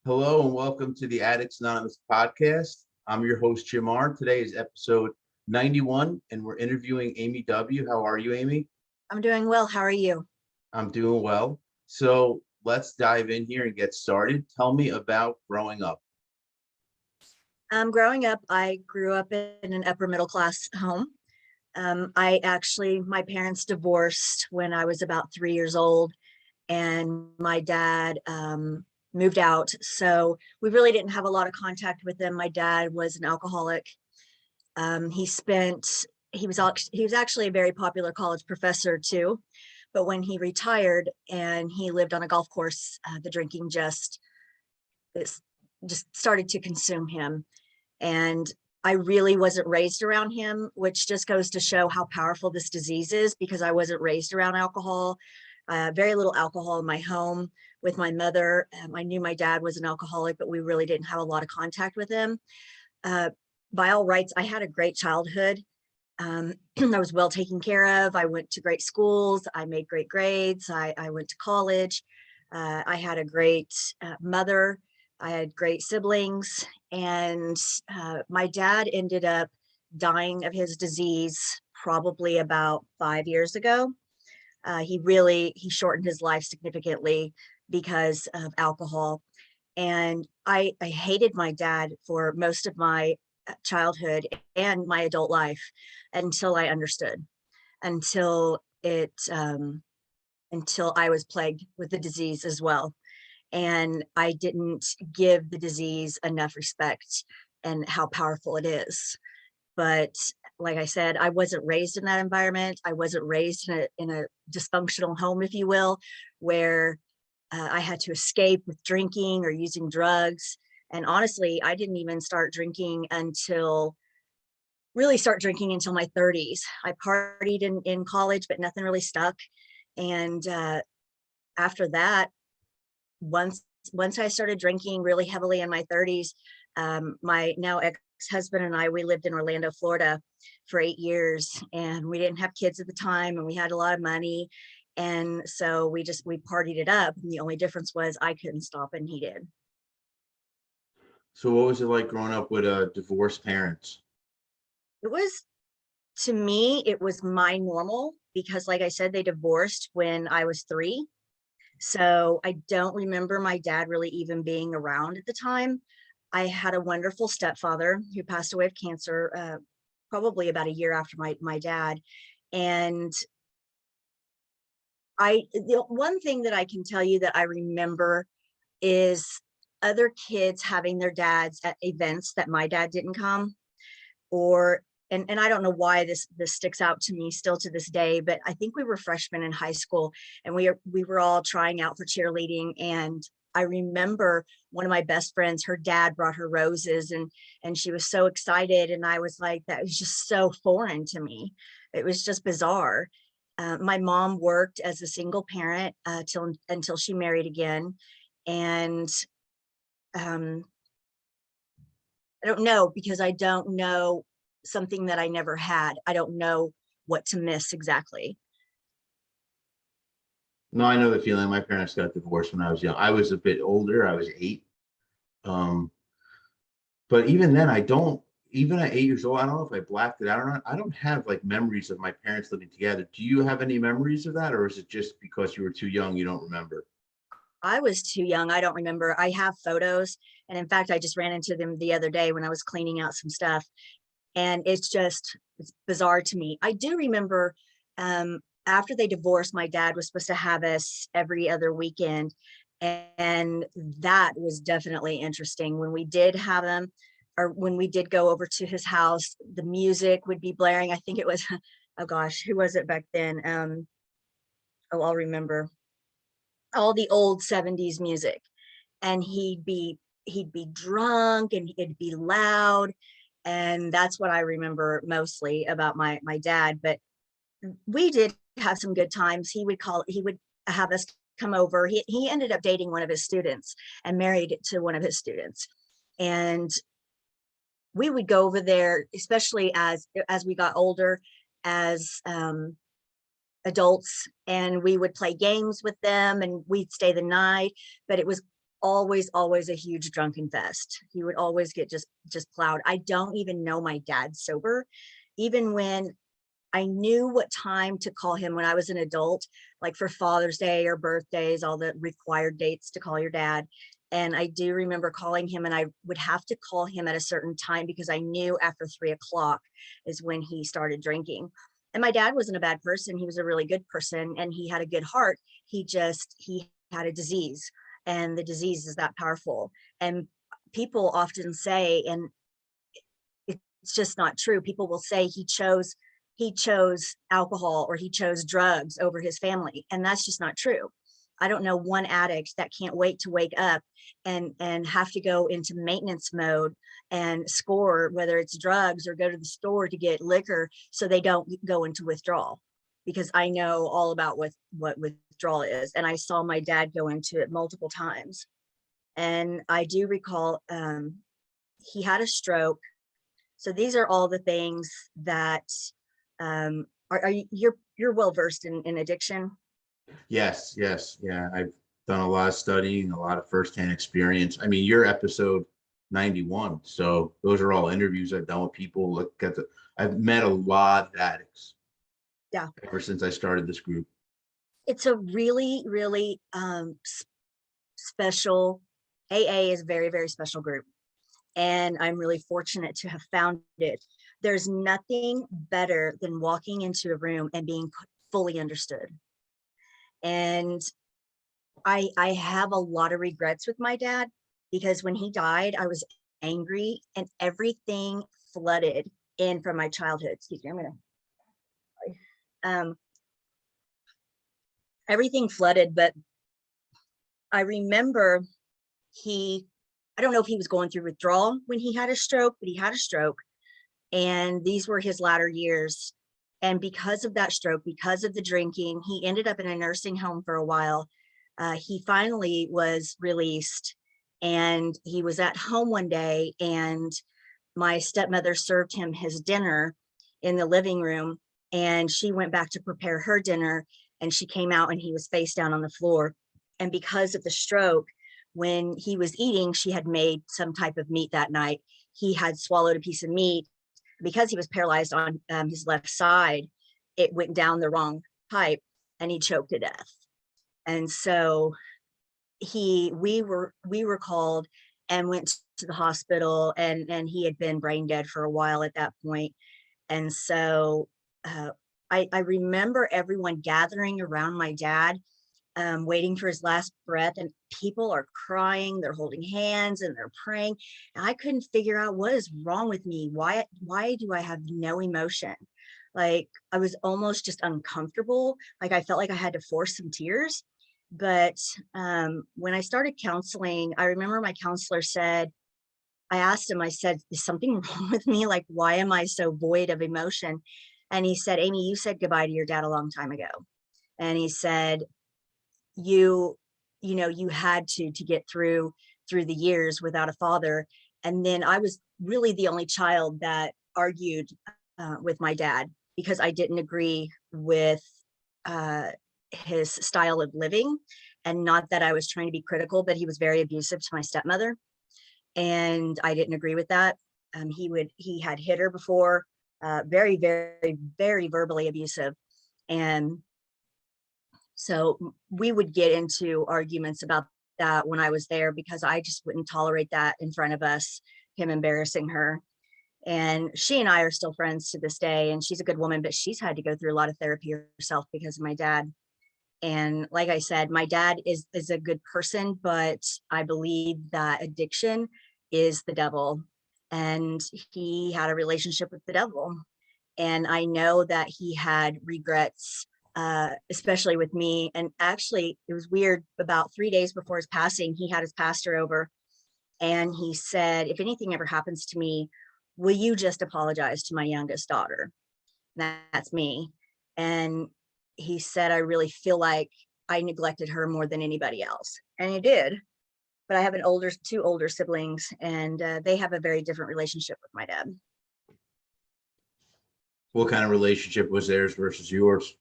Hello and welcome to the Addicts Anonymous podcast. I'm your host, Jim R. Today is episode 91, and we're interviewing Amy W. How are you, Amy? I'm doing well. How are you? I'm doing well. So let's dive in here and get started. Tell me about growing up. Growing up, I grew up in an upper middle class home. My parents divorced when I was about 3 years old, and my dad moved out. So we really didn't have a lot of contact with them. My dad was an alcoholic. He was actually a very popular college professor too. But when he retired and he lived on a golf course, the drinking this just started to consume him. And I really wasn't raised around him, which just goes to show how powerful this disease is, because I wasn't raised around alcohol. Very little alcohol in my home with my mother. I knew my dad was an alcoholic, but we really didn't have a lot of contact with him. By all rights, I had a great childhood. I was well taken care of. I went to great schools. I made great grades. I went to college. I had a great mother. I had great siblings. And my dad ended up dying of his disease probably about 5 years ago. He shortened his life significantly because of alcohol. And I hated my dad for most of my childhood and my adult life until I understood, until until I was plagued with the disease as well. And I didn't give the disease enough respect and how powerful it is. But like I said, I wasn't raised in that environment. I wasn't raised in a dysfunctional home, if you will, where I had to escape with drinking or using drugs. And honestly, I didn't even really start drinking until my 30s. I partied in college, but nothing really stuck. And after that, once I started drinking really heavily in my 30s, my now ex-husband and I, we lived in Orlando, Florida for 8 years, and we didn't have kids at the time, and we had a lot of money. And so we partied it up. And the only difference was I couldn't stop and he did. So what was it like growing up with divorced parents? To me, it was my normal, because like I said, they divorced when I was 3. So I don't remember my dad really even being around at the time. I had a wonderful stepfather who passed away of cancer probably about a year after my dad. And the one thing that I can tell you that I remember is other kids having their dads at events that my dad didn't come, and I don't know why this sticks out to me still to this day, but I think we were freshmen in high school, and we were all trying out for cheerleading. And I remember one of my best friends, her dad brought her roses, and she was so excited. And I was like, that was just so foreign to me. It was just bizarre. My mom worked as a single parent until she married again. And I don't know, because I don't know something that I never had. I don't know what to miss exactly. No, I know the feeling. My parents got divorced when I was young. I was a bit older. I was 8. Um, but even then, even at 8 years old, I don't know if I blacked it out or not. I don't have like memories of my parents living together. Do you have any memories of that? Or is it just because you were too young, you don't remember? I was too young. I don't remember. I have photos. And in fact, I just ran into them the other day when I was cleaning out some stuff. And it's bizarre to me. I do remember after they divorced, my dad was supposed to have us every other weekend. And that was definitely interesting. When we did have him, or when we did go over to his house, the music would be blaring. I think it was, oh gosh, who was it back then? I'll remember all the old 70s music. And he'd be drunk and it'd be loud. And that's what I remember mostly about my dad. But we did have some good times. He would have us come over. He ended up dating one of his students and married to one of his students. And we would go over there, especially as we got older, as adults, and we would play games with them, and we'd stay the night. But it was always, always a huge drunken fest. He would always get just plowed. I don't even know my dad sober. Even when I knew what time to call him when I was an adult, like for Father's Day or birthdays, all the required dates to call your dad. And I do remember calling him, and I would have to call him at a certain time because I knew after 3 o'clock is when he started drinking. And my dad wasn't a bad person. He was a really good person and he had a good heart. He had a disease, and the disease is that powerful. And people often say, and it's just not true. People will say he chose alcohol or he chose drugs over his family. And that's just not true. I don't know one addict that can't wait to wake up and have to go into maintenance mode and score, whether it's drugs or go to the store to get liquor so they don't go into withdrawal. Because I know all about what withdrawal is. And I saw my dad go into it multiple times. And I do recall he had a stroke. So these are all the things that you're well versed in addiction. Yes, yes, yeah. I've done a lot of studying, a lot of firsthand experience. I mean, you're episode 91, so those are all interviews I've done with people. I've met a lot of addicts. Yeah, ever since I started this group. it's a really, really special. AA is a very, very special group, and I'm really fortunate to have found it. There's nothing better than walking into a room and being fully understood. And I have a lot of regrets with my dad because when he died, I was angry and everything flooded in from my childhood. Excuse me, everything flooded, but I remember I don't know if he was going through withdrawal when he had a stroke, but he had a stroke. And these were his latter years. And because of that stroke, because of the drinking, he ended up in a nursing home for a while. He finally was released, and he was at home one day, and my stepmother served him his dinner in the living room, and she went back to prepare her dinner, and she came out and he was face down on the floor. And because of the stroke, when he was eating, she had made some type of meat that night. He had swallowed a piece of meat. Because he was paralyzed on his left side, it went down the wrong pipe and he choked to death. And so we were called and went to the hospital, and he had been brain dead for a while at that point. And so I remember everyone gathering around my dad, waiting for his last breath, and people are crying, they're holding hands and they're praying. And I couldn't figure out what is wrong with me. Why do I have no emotion? Like, I was almost just uncomfortable. Like, I felt like I had to force some tears. But when I started counseling, I remember my counselor said, I asked him, I said, is something wrong with me? Like, why am I so void of emotion? And he said, Amy, you said goodbye to your dad a long time ago. And he said, you know, you had to get through the years without a father. And then I was really the only child that argued with my dad because I didn't agree with his style of living. And not that I was trying to be critical, but he was very abusive to my stepmother, and I didn't agree with that. He had hit her before, very, very, very verbally abusive. And so we would get into arguments about that when I was there because I just wouldn't tolerate that in front of us, him embarrassing her. And she and I are still friends to this day, and she's a good woman, but she's had to go through a lot of therapy herself because of my dad. And like I said, my dad is a good person, but I believe that addiction is the devil, and he had a relationship with the devil. And I know that he had regrets, especially with me. And actually, it was weird. About 3 days before his passing, he had his pastor over, and he said, if anything ever happens to me, will you just apologize to my youngest daughter? That's me. And he said, I really feel like I neglected her more than anybody else. And he did. But I have two older siblings, and they have a very different relationship with my dad. What kind of relationship was theirs versus yours?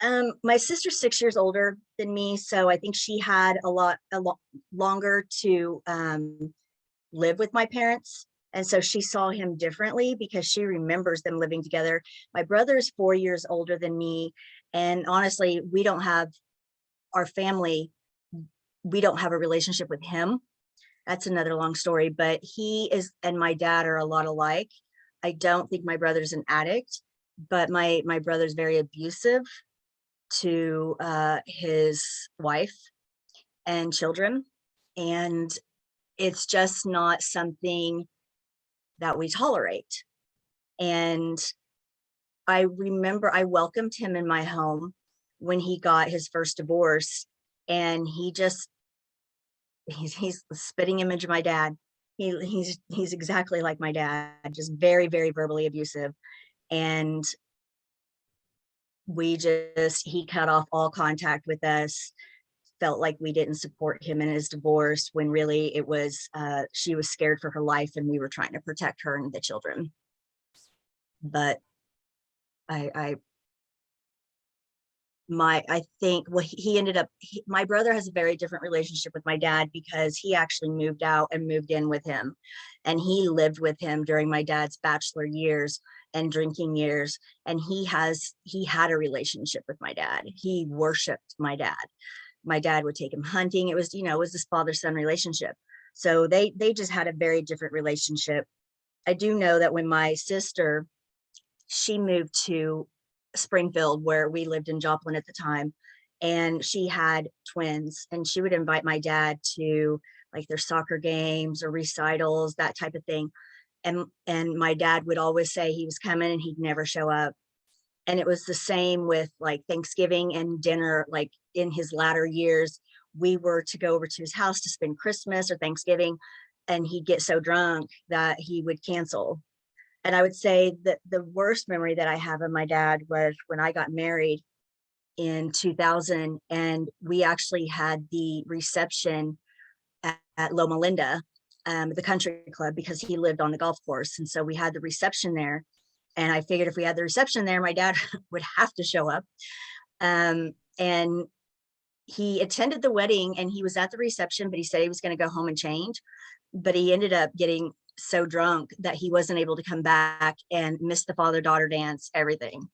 My sister's 6 years older than me, so I think she had a lot longer to live with my parents. And so she saw him differently because she remembers them living together. My brother's 4 years older than me. And honestly, we don't have our family, we don't have a relationship with him. That's another long story, but he is, and my dad are a lot alike. I don't think my brother's an addict, but my brother's very abusive to his wife and children. And it's just not something that we tolerate. And I remember I welcomed him in my home when he got his first divorce, and he's the spitting image of my dad. He's exactly like my dad, just very, very verbally abusive. And he cut off all contact with us, felt like we didn't support him in his divorce, when really it was she was scared for her life and we were trying to protect her and the children. But I think, well, he ended up, my brother has a very different relationship with my dad because he actually moved out and moved in with him, and he lived with him during my dad's bachelor years and drinking years. And he had a relationship with my dad. He worshiped my dad. My dad would take him hunting. It was, it was this father-son relationship. So they just had a very different relationship. I do know that when my sister, she moved to Springfield, where we lived in Joplin at the time, and she had twins, and she would invite my dad to like their soccer games or recitals, that type of thing. And my dad would always say he was coming and he'd never show up. And it was the same with like Thanksgiving and dinner. Like in his latter years, we were to go over to his house to spend Christmas or Thanksgiving, and he'd get so drunk that he would cancel. And I would say that the worst memory that I have of my dad was when I got married in 2000, and we actually had the reception at Loma Linda, the country club, because he lived on the golf course. And so we had the reception there. And I figured if we had the reception there, my dad would have to show up. And he attended the wedding and he was at the reception, but he said he was going to go home and change. But he ended up getting so drunk that he wasn't able to come back and missed the father-daughter dance, everything.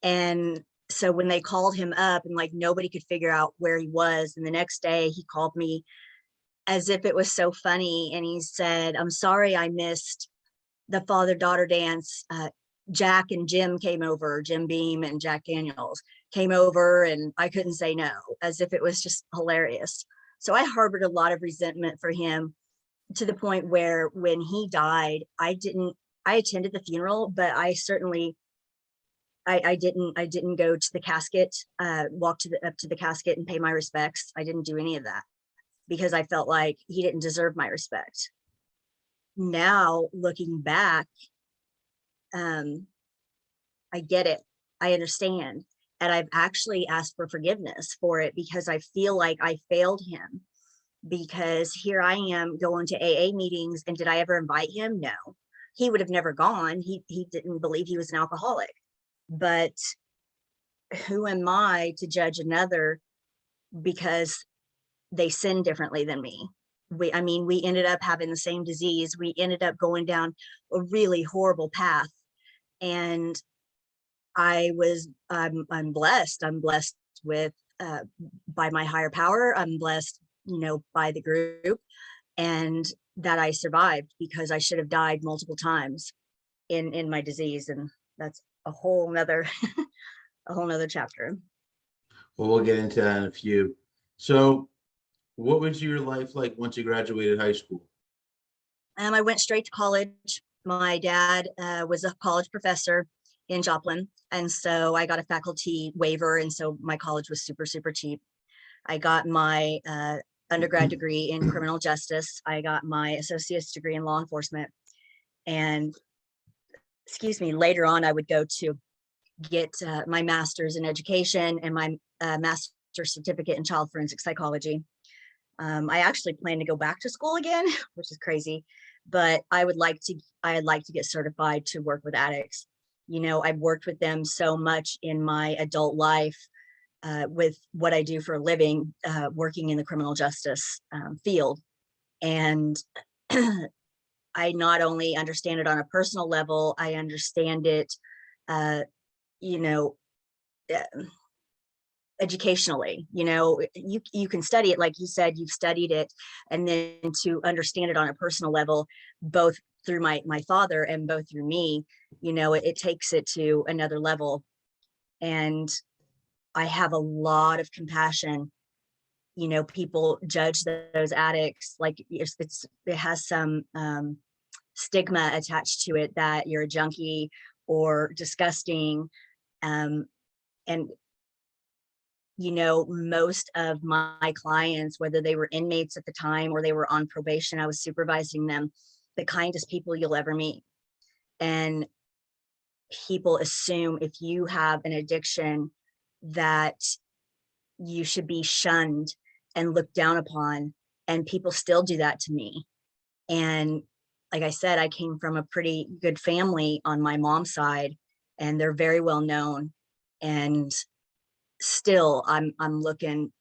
And so when they called him up and like nobody could figure out where he was, and the next day he called me as if it was so funny. And he said, "I'm sorry I missed the father-daughter dance. Jack and Jim came over, Jim Beam and Jack Daniels came over, and I couldn't say no," as if it was just hilarious. So I harbored a lot of resentment for him, to the point where when he died, I attended the funeral, but I certainly, I didn't go to the casket, walk up to the casket and pay my respects. I didn't do any of that because I felt like he didn't deserve my respect. Now, looking back, I get it. I understand. And I've actually asked for forgiveness for it because I feel like I failed him, because here I am going to AA meetings, and did I ever invite him? No, he would have never gone. He didn't believe he was an alcoholic. But who am I to judge another because they sin differently than me? We ended up having the same disease. We ended up going down a really horrible path. And I'm blessed. I'm blessed with, by my higher power. I'm blessed, by the group, and that I survived, because I should have died multiple times in my disease. And that's a whole nother, a whole nother chapter. Well, we'll get into that in a few. So what was your life like once you graduated high school? I went straight to college. My dad was a college professor in Joplin, and so I got a faculty waiver, and so my college was super, super cheap. I got my undergrad degree in criminal justice. I got my associate's degree in law enforcement. And later on, I would go to get my master's in education and my master's certificate in child forensic psychology. I actually plan to go back to school again, which is crazy, but I'd like to get certified to work with addicts. I've worked with them so much in my adult life. with what I do for a living, working in the criminal justice field. And I not only understand it on a personal level, I understand it, you know, uh, educationally. You can study it, like you said, you've studied it, and then to understand it on a personal level, both through my father and both through me, it takes it to another level. And I have a lot of compassion. People judge those addicts like it has some stigma attached to it, that you're a junkie or disgusting. And most of my clients, whether they were inmates at the time or they were on probation, I was supervising them, the kindest people you'll ever meet. And people assume if you have an addiction that you should be shunned and looked down upon. And people still do that to me. And like I said, I came from a pretty good family on my mom's side, and they're very well known. And still I'm looking,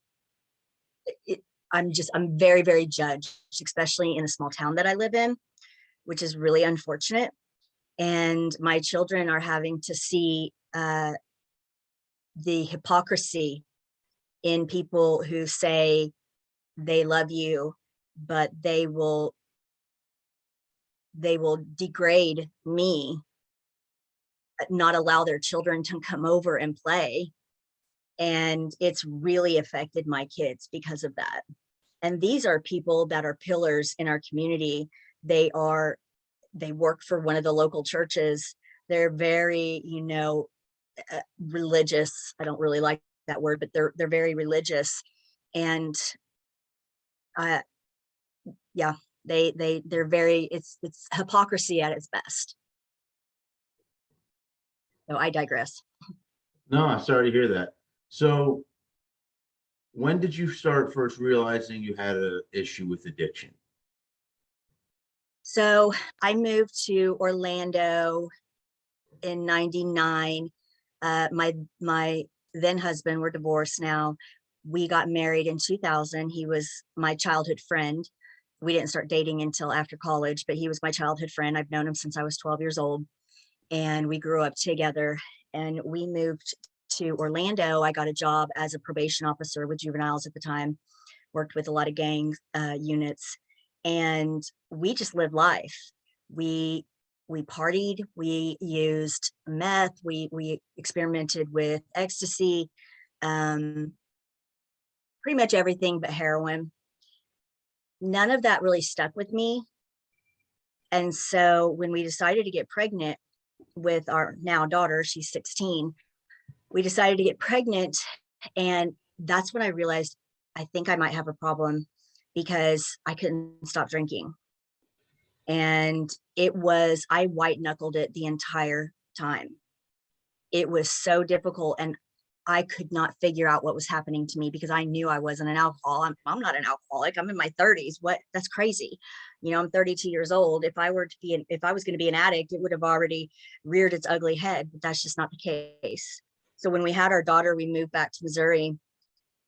I'm very, very judged, especially in the small town that I live in, which is really unfortunate. And my children are having to see the hypocrisy in people who say they love you, but they will degrade me, not allow their children to come over and play. And it's really affected my kids because of that. And these are people that are pillars in our community. They work for one of the local churches. They're very, religious. I don't really like that word, but they're very religious. And yeah, they're very, it's hypocrisy at its best. So I digress. No, I'm sorry to hear that. So when did you start first realizing you had an issue with addiction? So I moved to Orlando in 99. My then husband, we're divorced now. We got married in 2000. He was my childhood friend. We didn't start dating until after college, but he was my childhood friend. I've known him since I was 12 years old, and we grew up together. And we moved to Orlando. I got a job as a probation officer with juveniles at the time, worked with a lot of gang units, and we just lived life. We partied, we used meth, we experimented with ecstasy, pretty much everything but heroin. None of that really stuck with me. And so when we decided to get pregnant with our now daughter, she's 16, we decided to get pregnant. And that's when I realized I think I might have a problem, because I couldn't stop drinking. And I white knuckled it the entire time. It was so difficult. And I could not figure out what was happening to me, because I knew I wasn't an alcoholic. I'm not an alcoholic. I'm in my 30s. That's crazy. I'm 32 years old. If I was going to be an addict, it would have already reared its ugly head, but that's just not the case. So when we had our daughter, we moved back to Missouri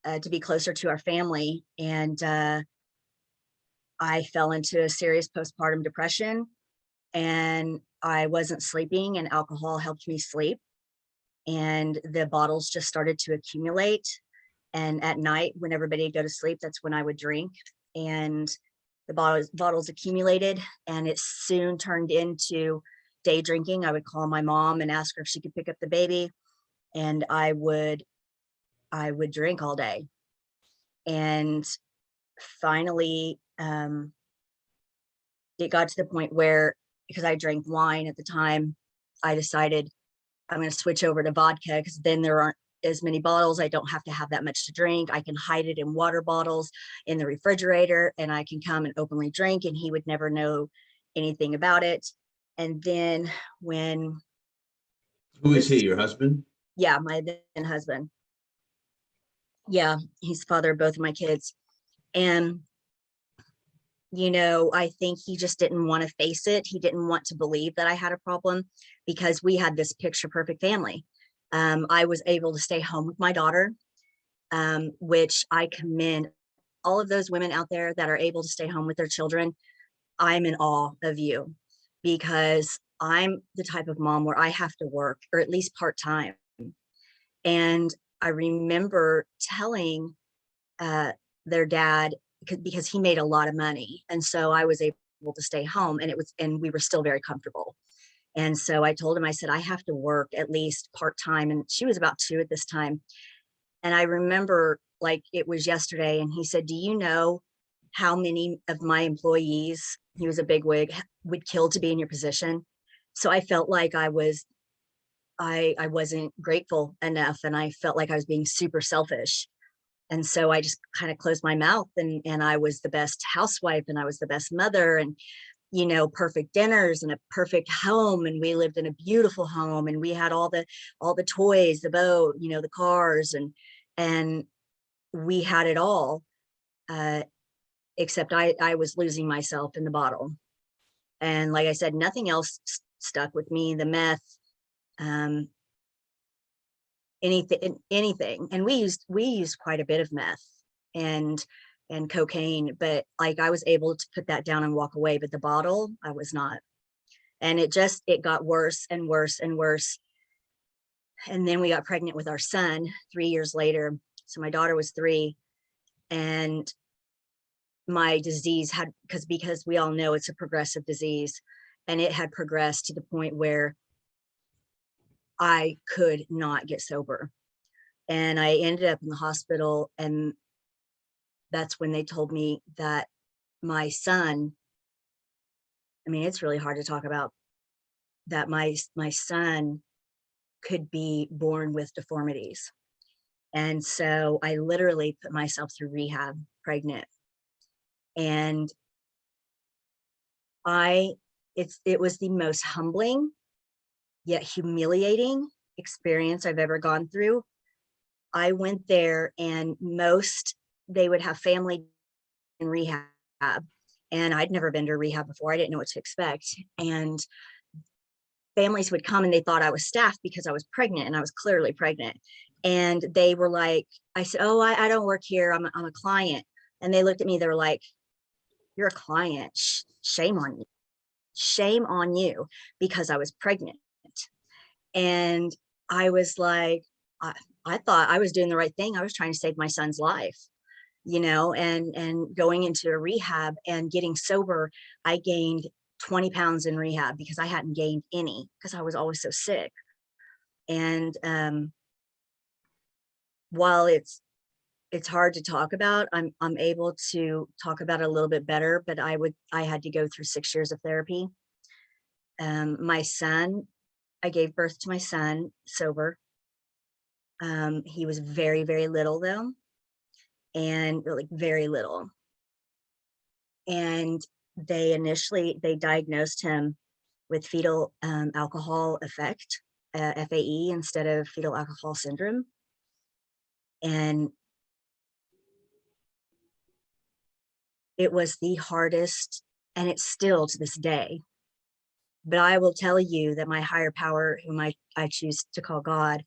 to be closer to our family. And I fell into a serious postpartum depression, and I wasn't sleeping, and alcohol helped me sleep. And the bottles just started to accumulate. And at night, when everybody would go to sleep, that's when I would drink. And the bottles accumulated, and it soon turned into day drinking. I would call my mom and ask her if she could pick up the baby, and I would drink all day. And finally, it got to the point where, because I drank wine at the time, I decided I'm going to switch over to vodka, because then there aren't as many bottles. I don't have to have that much to drink. I can hide it in water bottles in the refrigerator, and I can come and openly drink, and he would never know anything about it. And then when... Who is he, your husband? Yeah, my then husband. Yeah, he's the father of both of my kids. And I think he just didn't want to face it. He didn't want to believe that I had a problem, because we had this picture perfect family. I was able to stay home with my daughter. which I commend all of those women out there that are able to stay home with their children. I'm in awe of you, because I'm the type of mom where I have to work, or at least part-time. And I remember telling their dad, because he made a lot of money. And so I was able to stay home, and we were still very comfortable. And so I told him, I said, I have to work at least part-time. And she was about 2 at this time. And I remember like it was yesterday. And he said, do you know how many of my employees, he was a bigwig, would kill to be in your position? So I felt like I wasn't grateful enough, and I felt like I was being super selfish. And so I just kind of closed my mouth, and I was the best housewife, and I was the best mother, and perfect dinners and a perfect home, and we lived in a beautiful home, and we had all the toys, the boat, the cars, and we had it all, except I was losing myself in the bottle. And like I said, nothing else stuck with me. The meth, um, anything. And we used quite a bit of meth and cocaine, but like I was able to put that down and walk away, but the bottle, I was not. And it got worse and worse and worse. And then we got pregnant with our son 3 years later. So my daughter was 3, and my disease had, because we all know it's a progressive disease, and it had progressed to the point where I could not get sober. And I ended up in the hospital, and that's when they told me that my son, I mean, it's really hard to talk about, that my son could be born with deformities. And so I literally put myself through rehab pregnant. And it was the most humbling yet humiliating experience I've ever gone through. I went there, and they would have family in rehab, and I'd never been to rehab before. I didn't know what to expect. And families would come, and they thought I was staff because I was pregnant, and I was clearly pregnant. And they were like, I said, oh, I don't work here. I'm a client. And they looked at me, they were like, you're a client. Shame on you. Shame on you, because I was pregnant. And I was like, I thought I was doing the right thing. I was trying to save my son's life, and going into a rehab and getting sober. I gained 20 pounds in rehab because I hadn't gained any, because I was always so sick. And while it's hard to talk about, I'm able to talk about it a little bit better, but I had to go through 6 years of therapy. My son, I gave birth to my son sober. He was very, very little though, and like very little. And they diagnosed him with fetal alcohol effect, FAE, instead of fetal alcohol syndrome. And it was the hardest, and it's still to this day. But I will tell you that my higher power, whom I choose to call God,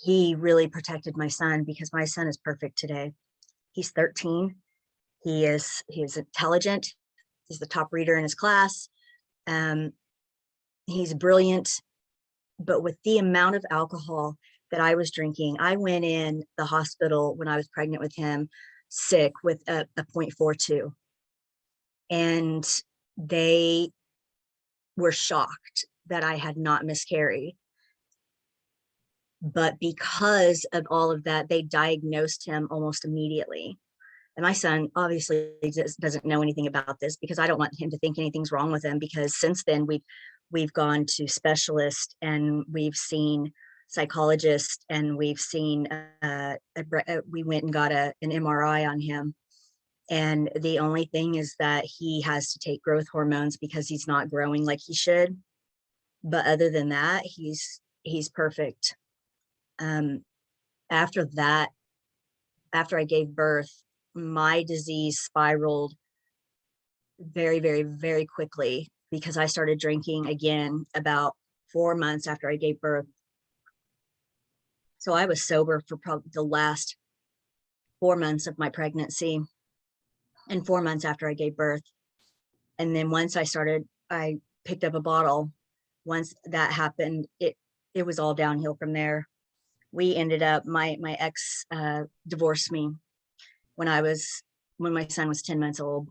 he really protected my son, because my son is perfect today. He's 13. He is intelligent. He's the top reader in his class. He's brilliant. But with the amount of alcohol that I was drinking, I went in the hospital when I was pregnant with him, sick, with a 0.42. And they were shocked that I had not miscarried. But because of all of that, they diagnosed him almost immediately. And my son obviously doesn't know anything about this, because I don't want him to think anything's wrong with him, because since then we've gone to specialists, and we've seen psychologists, and we've seen we went and got an MRI on him. And the only thing is that he has to take growth hormones because he's not growing like he should. But other than that, he's perfect. After that, after I gave birth, my disease spiraled very, very, very quickly, because I started drinking again about 4 months after I gave birth. So I was sober for probably the last 4 months of my pregnancy and 4 months after I gave birth. And then once I picked up a bottle. Once that happened, it was all downhill from there. We ended up, my ex divorced me when my son was 10 months old.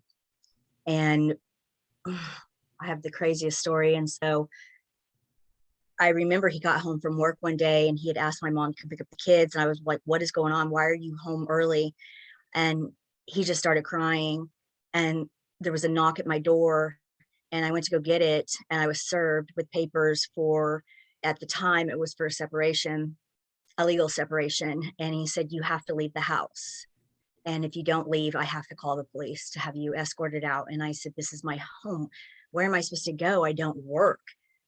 And I have the craziest story. And so I remember he got home from work one day and he had asked my mom to pick up the kids. And I was like, what is going on? Why are you home early? And he just started crying. And there was a knock at my door. And I went to go get it. And I was served with papers for, at the time, it was for separation, a legal separation. And he said, you have to leave the house. And if you don't leave, I have to call the police to have you escorted out. And I said, this is my home. Where am I supposed to go? I don't work.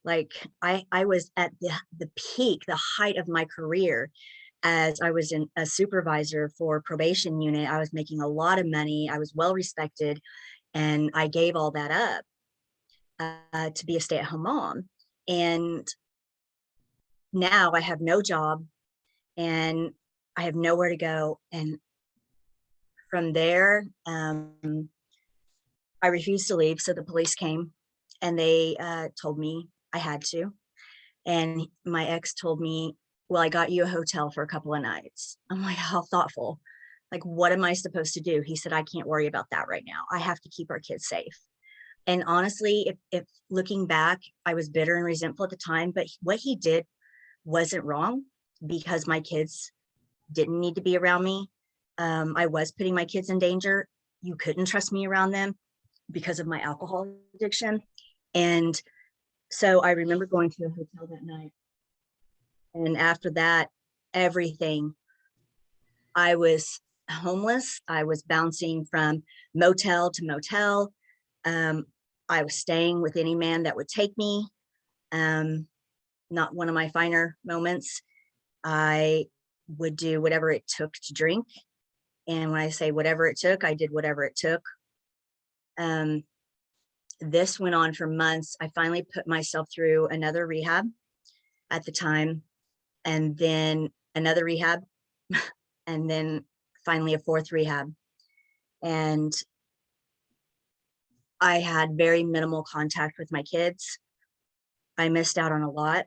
Like I was at the peak, the height of my career, as I was a supervisor for probation unit. I was making a lot of money. I was well respected. And I gave all that up to be a stay-at-home mom. And now I have no job and I have nowhere to go. And from there, I refused to leave. So the police came and they told me I had to. And my ex told me, well, I got you a hotel for a couple of nights. I'm like, how thoughtful. Like, what am I supposed to do? He said, I can't worry about that right now. I have to keep our kids safe. And honestly, if looking back, I was bitter and resentful at the time, but what he did wasn't wrong because my kids didn't need to be around me. I was putting my kids in danger. You couldn't trust me around them because of my alcohol addiction. And so I remember going to a hotel that night. And after that, everything, I was homeless. I was bouncing from motel to motel. I was staying with any man that would take me. Not one of my finer moments. I would do whatever it took to drink. And when I say whatever it took, I did whatever it took. This went on for months. I finally put myself through another rehab at the time, and then another rehab, and then finally a fourth rehab. And I had very minimal contact with my kids. I missed out on a lot.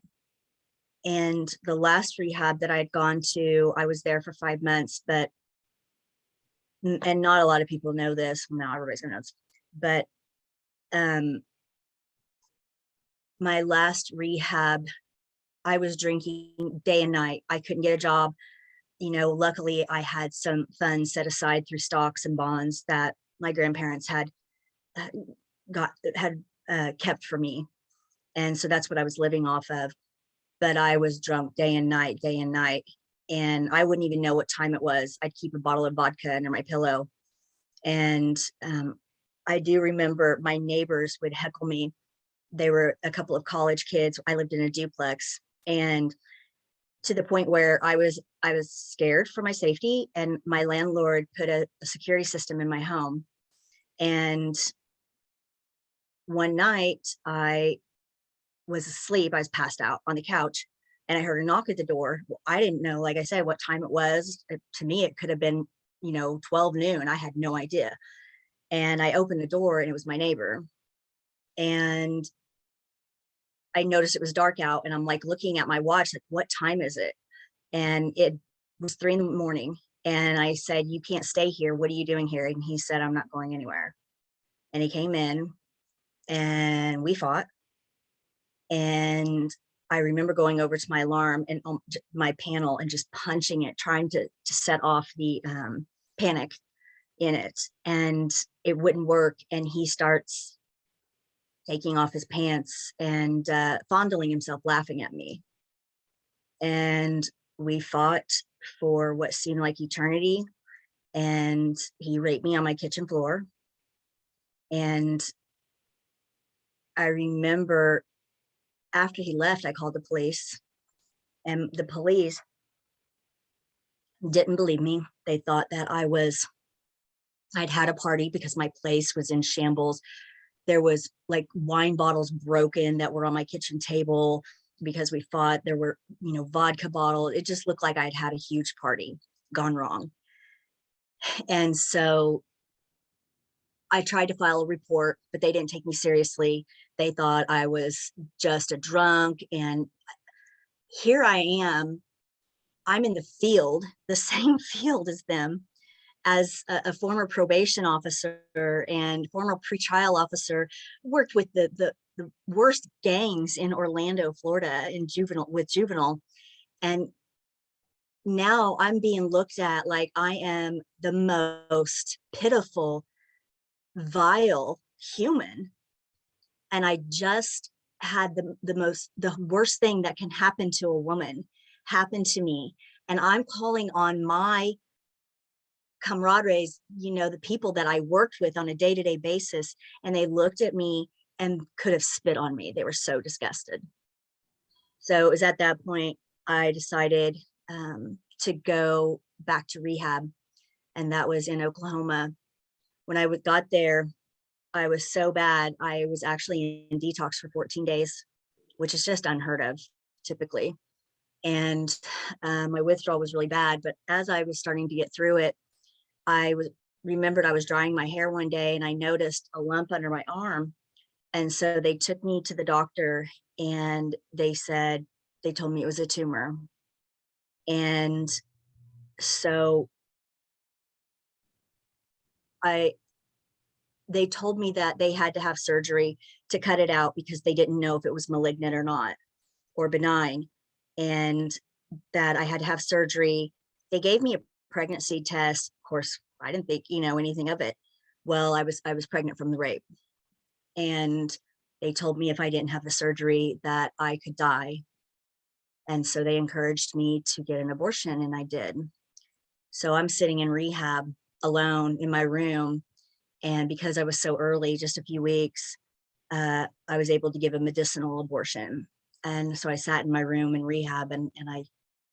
And the last rehab that I had gone to, I was there for 5 months, but, and not a lot of people know this. Well, now everybody's gonna know this, but my last rehab, I was drinking day and night. I couldn't get a job. You know, luckily I had some funds set aside through stocks and bonds that my grandparents had kept for me. And so that's what I was living off of. But I was drunk day and night, day and night. And I wouldn't even know what time it was. I'd keep a bottle of vodka under my pillow. And I do remember my neighbors would heckle me. They were a couple of college kids. I lived in a duplex, and to the point where I was scared for my safety. And my landlord put a security system in my home. And one night I was asleep. I was passed out on the couch and I heard a knock at the door. Well, I didn't know, like I said, what time it was. To me, it could have been, 12 noon. I had no idea. And I opened the door and it was my neighbor. And I noticed it was dark out and I'm like looking at my watch, like, what time is it? And it was 3 a.m. And I said, you can't stay here. What are you doing here? And he said, I'm not going anywhere. And he came in and we fought. And I remember going over to my alarm and my panel and just punching it, trying to set off the panic in it. And it wouldn't work. And he starts taking off his pants and fondling himself, laughing at me. And we fought for what seemed like eternity. And he raped me on my kitchen floor. And I remember after he left, I called the police, and the police didn't believe me. They thought that I'd had a party because my place was in shambles. There was like wine bottles broken that were on my kitchen table. because we fought. There were, vodka bottles. It just looked like I'd had a huge party gone wrong. And so I tried to file a report, but they didn't take me seriously. They thought I was just a drunk. And here I am. I'm in the field, the same field as them, as a former probation officer and former pretrial officer, worked with the worst gangs in Orlando, Florida, in juvenile. And now I'm being looked at like I am the most pitiful, vile human. And I just had the worst thing that can happen to a woman happen to me. And I'm calling on my camaraderies, the people that I worked with on a day-to-day basis, and they looked at me and could have spit on me. They were so disgusted. So it was at that point I decided to go back to rehab, and that was in Oklahoma. When I got there, I was so bad. I was actually in detox for 14 days, which is just unheard of typically. And my withdrawal was really bad. But as I was starting to get through it, remembered I was drying my hair one day and I noticed a lump under my arm. And so they took me to the doctor and they told me it was a tumor. And so they told me that they had to have surgery to cut it out because they didn't know if it was malignant or not, or benign, and that I had to have surgery. They gave me a pregnancy test. Of course, I didn't think, anything of it. Well, I was pregnant from the rape. And they told me if I didn't have the surgery that I could die. And so they encouraged me to get an abortion, and I did. So I'm sitting in rehab alone in my room. And because I was so early, just a few weeks, I was able to give a medicinal abortion. And so I sat in my room in rehab and I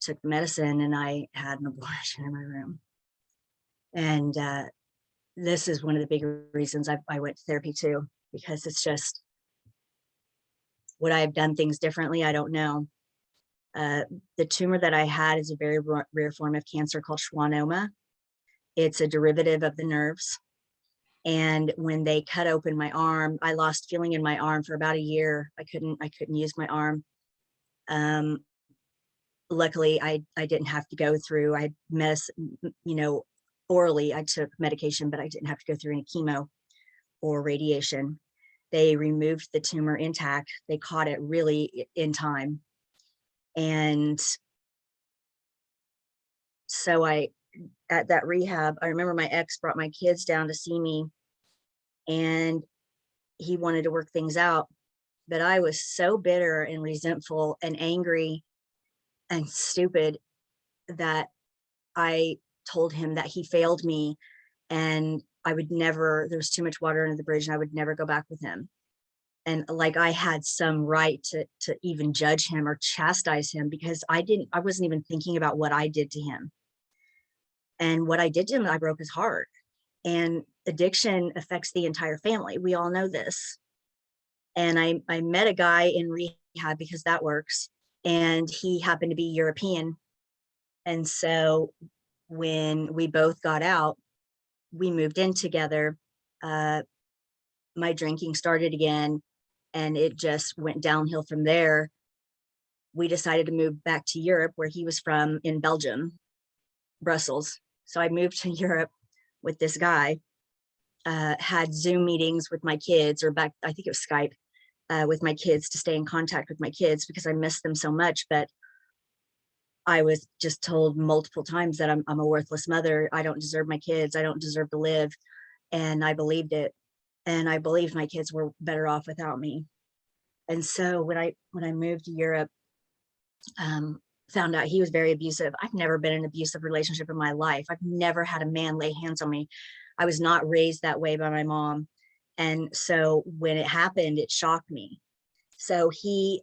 took the medicine and I had an abortion in my room. And this is one of the big reasons I went to therapy too, because it's just, would I have done things differently? I don't know. The tumor that I had is a very rare form of cancer called schwannoma. It's a derivative of the nerves. And when they cut open my arm, I lost feeling in my arm for about a year. I couldn't use my arm. Luckily, I didn't have to go through, I had orally, I took medication, but I didn't have to go through any chemo or radiation. They removed the tumor intact. They caught it really in time. And so at that rehab, I remember my ex brought my kids down to see me and he wanted to work things out. But I was so bitter and resentful and angry and stupid that I told him that he failed me and I would never, there was too much water under the bridge and I would never go back with him. And like I had some right to even judge him or chastise him because I wasn't even thinking about what I did to him. And what I did to him, I broke his heart. And addiction affects the entire family. We all know this. And I met a guy in rehab because that works. And he happened to be European. And so when we both got out, we moved in together. My drinking started again and it just went downhill from there. We decided to move back to Europe, where he was from, in Belgium, Brussels. So I moved to Europe with this guy, had Zoom meetings with my kids, or back, I think it was Skype, with my kids to stay in contact with my kids because I missed them so much. But I was just told multiple times that I'm a worthless mother. I don't deserve my kids. I don't deserve to live. And I believed it. And I believed my kids were better off without me. And so when I moved to Europe, found out he was very abusive. I've never been in an abusive relationship in my life. I've never had a man lay hands on me. I was not raised that way by my mom. And so when it happened, it shocked me. So he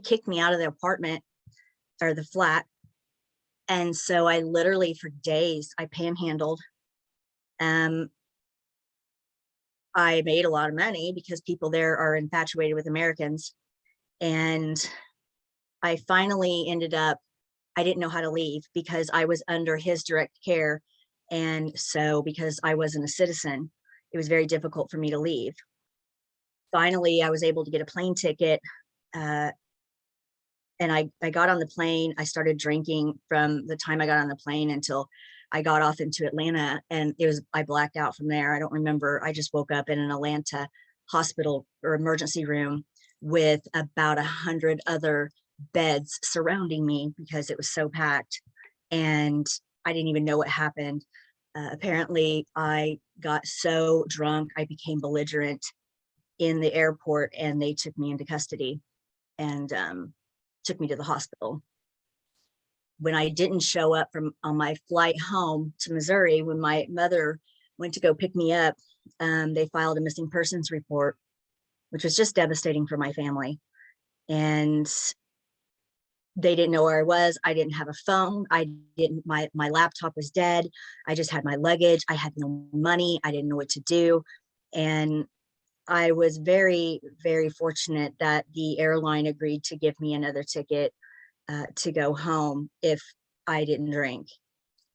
kicked me out of the apartment or the flat. And so I literally for days, I panhandled. I made a lot of money because people there are infatuated with Americans. And I finally ended up, I didn't know how to leave because I was under his direct care. And so because I wasn't a citizen, it was very difficult for me to leave. Finally, I was able to get a plane ticket. Uh, and I got on the plane. I started drinking from the time I got on the plane until I got off into Atlanta. And I blacked out from there. I don't remember. I just woke up in an Atlanta hospital or emergency room with about 100 other beds surrounding me because it was so packed. And I didn't even know what happened. Apparently, I got so drunk, I became belligerent in the airport, and they took me into custody and took me to the hospital. When I didn't show up on my flight home to Missouri, when my mother went to go pick me up, they filed a missing persons report, which was just devastating for my family. And they didn't know where I was. I didn't have a phone. My laptop was dead. I just had my luggage. I had no money. I didn't know what to do. And I was very, very fortunate that the airline agreed to give me another ticket to go home if I didn't drink.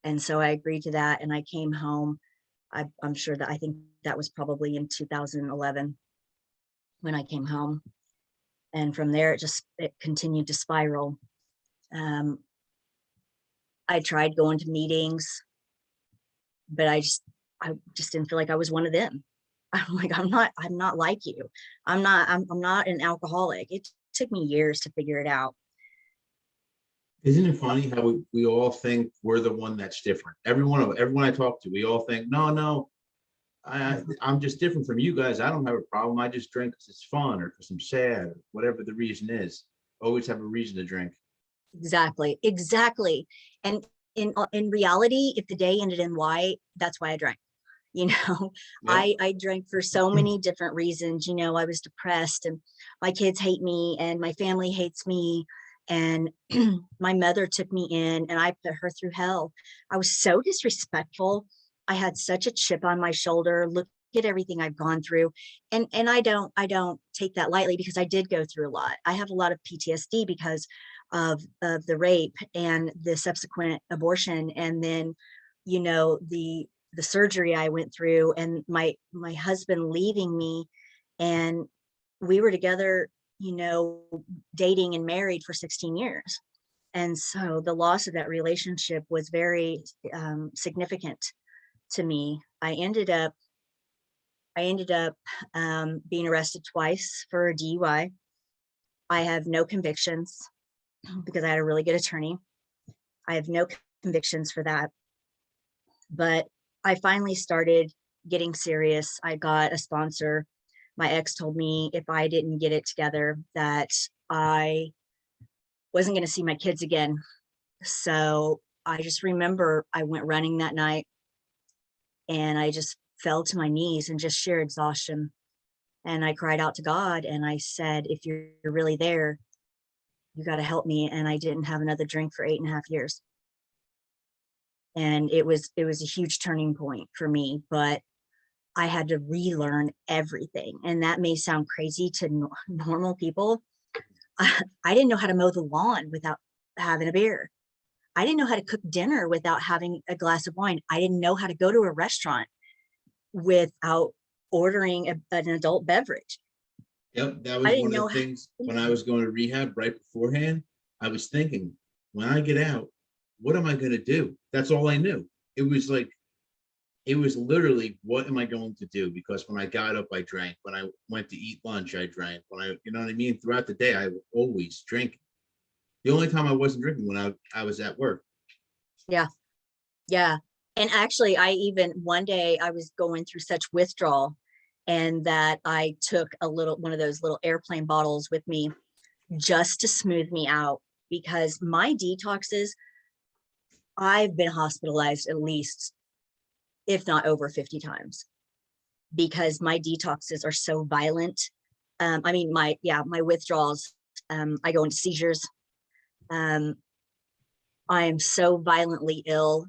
And so I agreed to that, and I came home. I'm sure that I think that was probably in 2011 when I came home. And from there, it continued to spiral. I tried going to meetings, but I just didn't feel like I was one of them. I'm like, I'm not like you. I'm not an alcoholic. It took me years to figure it out. Isn't it funny how we all think we're the one that's different? Everyone I talk to, we all think, no, I'm just different from you guys. I don't have a problem. I just drink because it's fun or because I'm sad, or whatever the reason is. Always have a reason to drink. Exactly. And in reality, if the day ended in Y, that's why I drank. Yep. I drank for so many different reasons. I was depressed, and my kids hate me, and my family hates me. And my mother took me in, and I put her through hell. I was so disrespectful. I had such a chip on my shoulder. Look at everything I've gone through. And I don't take that lightly, because I did go through a lot. I have a lot of PTSD because of the rape and the subsequent abortion. And then, the surgery I went through, and my husband leaving me. And we were together, dating and married for 16 years. And so the loss of that relationship was very significant to me. I ended up being arrested twice for a DUI. I have no convictions because I had a really good attorney. I have no convictions for that. But I finally started getting serious. I got a sponsor. My ex told me if I didn't get it together, that I wasn't going to see my kids again. So I just remember I went running that night, and I just fell to my knees in just sheer exhaustion. And I cried out to God, and I said, if you're really there, you got to help me. And I didn't have another drink for 8.5 years. And it was a huge turning point for me, but I had to relearn everything. And that may sound crazy to normal people. I didn't know how to mow the lawn without having a beer. I didn't know how to cook dinner without having a glass of wine. I didn't know how to go to a restaurant without ordering an adult beverage. Yep, that I was didn't one of know the things when I was going to rehab right beforehand. I was thinking, when I get out, what am I going to do? That's all I knew. It was literally, what am I going to do? Because when I got up, I drank. When I went to eat lunch, I drank. You know what I mean? Throughout the day, I was always drinking. The only time I wasn't drinking when I was at work. Yeah. Yeah. And actually, one day I was going through such withdrawal, and that I took one of those little airplane bottles with me just to smooth me out, because my detoxes, I've been hospitalized at least, if not over 50 times, because my detoxes are so violent. My withdrawals, I go into seizures. I am so violently ill.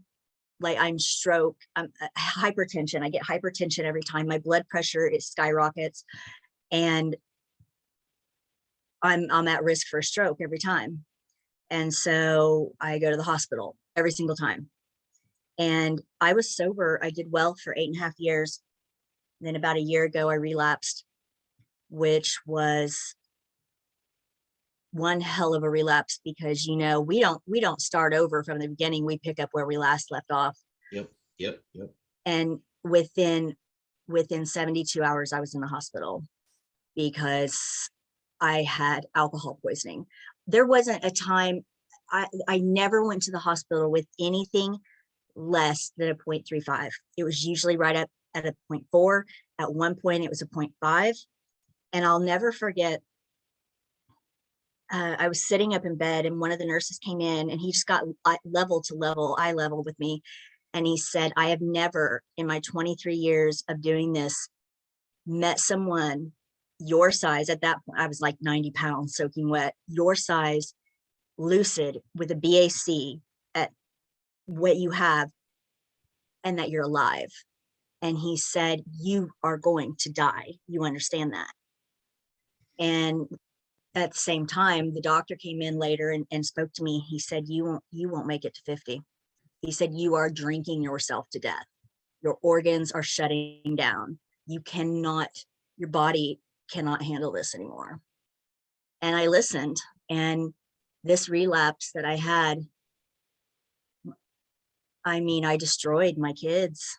Like, I'm stroke, hypertension. I get hypertension every time. My blood pressure, it skyrockets, and I'm at risk for a stroke every time. And so I go to the hospital every single time. And I was sober. I did well for 8.5 years. Then about a year ago, I relapsed, which was one hell of a relapse because, you know, we don't start over from the beginning. We pick up where we last left off. Yep. And within 72 hours, I was in the hospital because I had alcohol poisoning. There wasn't a time, I never went to the hospital with anything less than a 0.35. It was usually right up at a 0.4. At one point, it was a 0.5. And I'll never forget, I was sitting up in bed and one of the nurses came in and he just got level to level, eye level with me. And he said, I have never in my 23 years of doing this met someone your size. At that point, I was like 90 pounds soaking wet, your size, lucid with a BAC at what you have, and that you're alive. And he said, you are going to die. You understand that? And at the same time, the doctor came in later and spoke to me. He said, you won't make it to 50. He said, you are drinking yourself to death. Your organs are shutting down. Your body cannot handle this anymore. And I listened, and this relapse that I had, I mean, I destroyed my kids.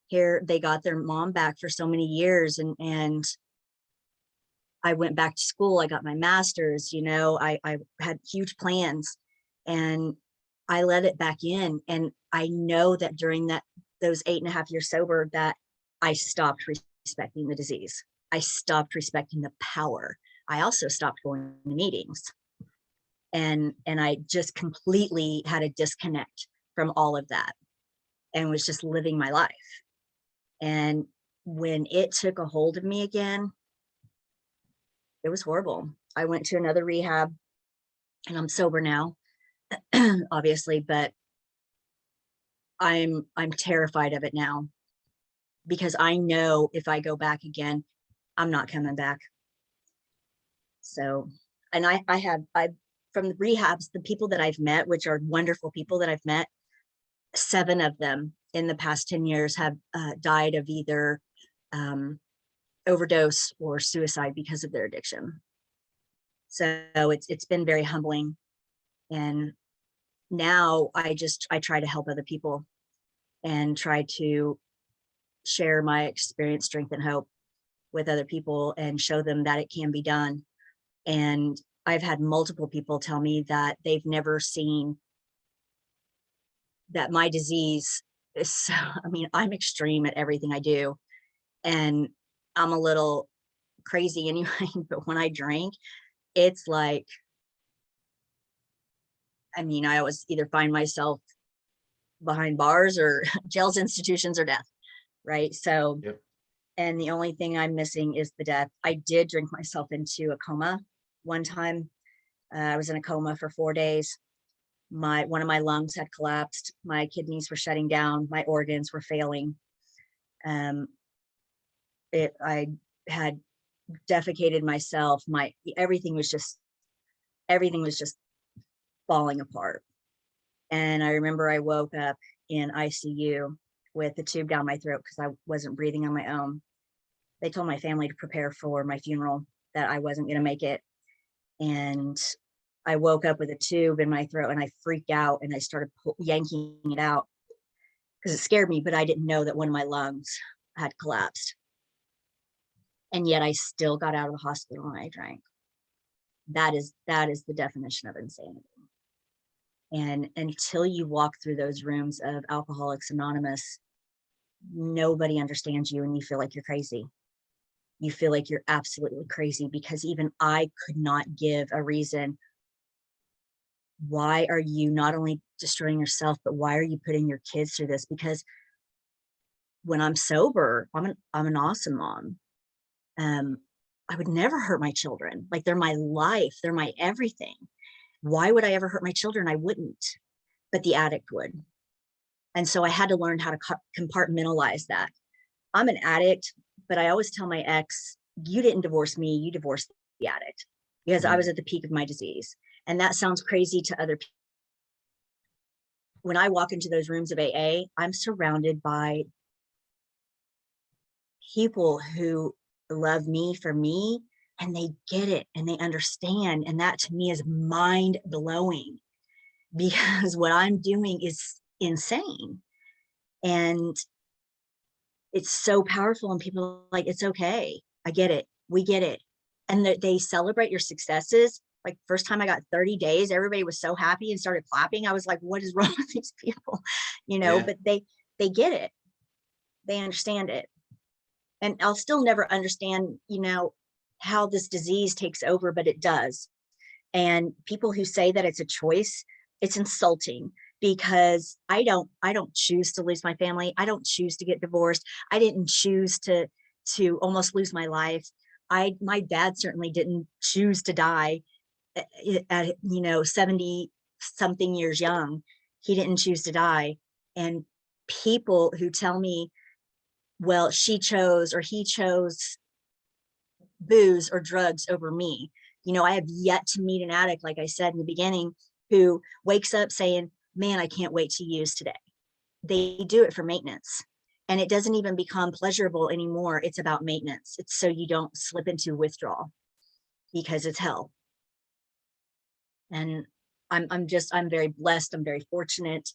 Here, they got their mom back for so many years, and I went back to school. I got my master's, you know, I had huge plans, and I let it back in. And I know that during those 8.5 years sober, that I stopped respecting the disease. I stopped respecting the power. I also stopped going to meetings. And I just completely had a disconnect from all of that and was just living my life. And when it took a hold of me again, it was horrible. I went to another rehab and I'm sober now, obviously, but I'm terrified of it now because I know if I go back again, I'm not coming back. So, and I from the rehabs, the people that I've met, which are wonderful people that I've met, 7 of them in the past 10 years have died of either overdose or suicide because of their addiction. So it's been very humbling. And now I try to help other people and try to share my experience, strength, and hope with other people and show them that it can be done. And I've had multiple people tell me that they've never seen that my disease is so, I mean, I'm extreme at everything I do, and I'm a little crazy anyway, but when I drink, it's like, I mean, I always either find myself behind bars or jails, institutions, or death, right? So, Yep. And the only thing I'm missing is the death. I did drink myself into a coma one time. I was in a coma for 4 days. One of my lungs had collapsed. My kidneys were shutting down. My organs were failing. I had defecated myself. Everything was just falling apart. And I remember I woke up in ICU with a tube down my throat because I wasn't breathing on my own. They told my family to prepare for my funeral, that I wasn't going to make it. And I woke up with a tube in my throat and I freaked out and I started yanking it out because it scared me, but I didn't know that one of my lungs had collapsed. And yet I still got out of the hospital and I drank. That is the definition of insanity. And until you walk through those rooms of Alcoholics Anonymous, nobody understands you and you feel like you're crazy. You feel like you're absolutely crazy because even I could not give a reason. Why are you not only destroying yourself, but why are you putting your kids through this? Because when I'm sober, I'm an awesome mom. I would never hurt my children. Like, they're my life. They're my everything. Why would I ever hurt my children? I wouldn't, but the addict would. And so I had to learn how to compartmentalize that. I'm an addict, but I always tell my ex, you didn't divorce me, you divorced the addict, because I was at the peak of my disease. And that sounds crazy to other people. When I walk into those rooms of AA, I'm surrounded by people who love me for me, and they get it and they understand. And that to me is mind blowing, because what I'm doing is insane. And it's so powerful. And people are like, it's okay. I get it. We get it. And they celebrate your successes. Like first time I got 30 days, everybody was so happy and started clapping. I was like, what is wrong with these people? Yeah. But they get it. They understand it. And I'll still never understand, how this disease takes over, but it does. And people who say that it's a choice, it's insulting, because I don't choose to lose my family. I don't choose to get divorced. I didn't choose to almost lose my life. My dad certainly didn't choose to die at 70 something years young. He didn't choose to die. And people who tell me, well, she chose or he chose booze or drugs over me. I have yet to meet an addict, like I said in the beginning, who wakes up saying, man, I can't wait to use today. They do it for maintenance. And it doesn't even become pleasurable anymore. It's about maintenance. It's so you don't slip into withdrawal, because it's hell. And I'm very blessed. I'm very fortunate.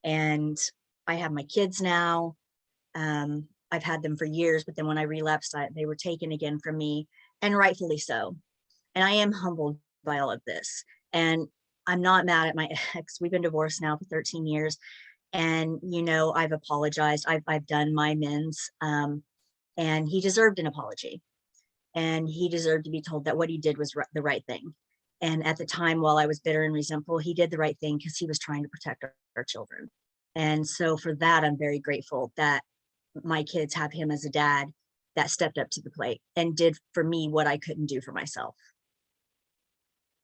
And I have my kids now. I've had them for years, but then when I relapsed, they were taken again from me, and rightfully so. And I am humbled by all of this. And I'm not mad at my ex. We've been divorced now for 13 years. And, I've apologized. I've done my amends. And he deserved an apology. And he deserved to be told that what he did was the right thing. And at the time, while I was bitter and resentful, he did the right thing because he was trying to protect our children. And so for that, I'm very grateful that my kids have him as a dad that stepped up to the plate and did for me what I couldn't do for myself.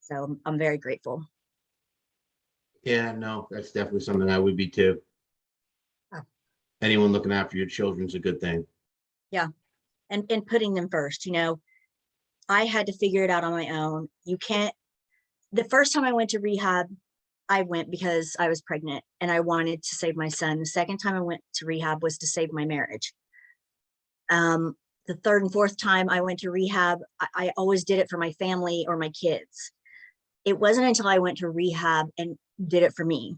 So I'm very grateful. Yeah, no, that's definitely something I would be too. Oh. Anyone looking after your children's a good thing. Yeah. And putting them first, I had to figure it out on my own. The first time I went to rehab, I went because I was pregnant and I wanted to save my son. The second time I went to rehab was to save my marriage. The third and fourth time I went to rehab, I always did it for my family or my kids. It wasn't until I went to rehab and did it for me.